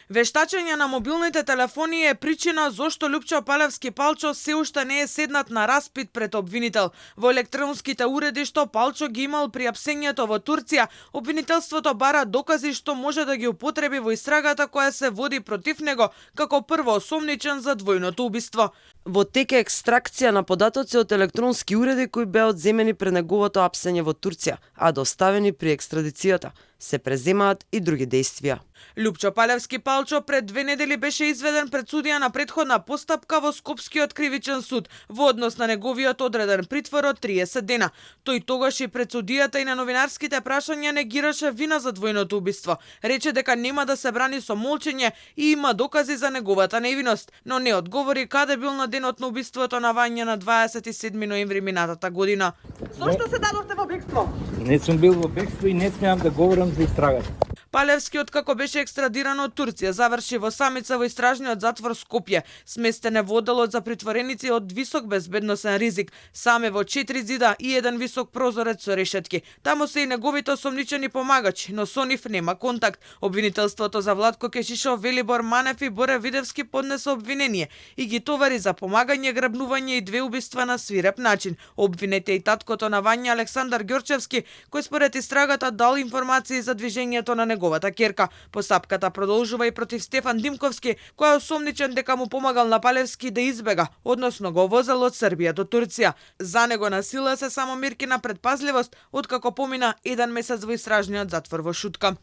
Вештачење на мобилните телефони е причина зошто Лупчо Палевски Палчо се уште не е седнат на распит пред обвинител. Во електронските уреди што Палчо ги имал при апсењето во Турција, обвинителството бара докази што може да ги употреби во истрагата која се води против него како првоосомничен за двојното убиство. Во тек е екстракција на податоци од електронски уреди кои беа одземени пред неговото апсење во Турција, а доставени при екстрадицијата. Се преземаат и други действија. Лупчо Палевски Палчо пред 2 недели беше изведен пред судија на претходна постапка во Скопскиот кривичен суд во однос на неговиот одреден притвор од 30 дена. Тој тогаш и пред судијата и на новинарските прашања негираше вина за двојното убиство. Рече дека нема да се брани со молчење и има докази за неговата невиност, но не одговори каде бил на денот на убиството на Вања на 27 ноември минатата година. Зошто се дадовте во бегство? Не сум бил во бегство и не смеам да говорам за истрагата. Палевски, откако беше екстрадиран од Турција, заврши во самица во истражниот затвор Скопје. Сместен е во оделот за притвореници од висок безбедносен ризик. Сам е во 4 зида и еден висок прозорец со решетки. Таму се и неговите осомничени помагачи, но со нив нема контакт. Обвинителството за Владко Кешишов, Велибор Манев и Боре Видевски поднесе обвинение и ги товари за помагање, грабнување и 2 убиства на свиреп начин. Обвинет е и таткото на Вања, Александар Ѓорчевски, кој според истрагата дал информации за движењето на неговата ќерка. Постапката продолжува и против Стефан Димковски, кој е осомничен дека му помагал на Палевски да избега, односно го возел од Србија до Турција. За него на сила се само мерки на предпазливост, откако помина 1 месец во истражниот затвор во Шутка.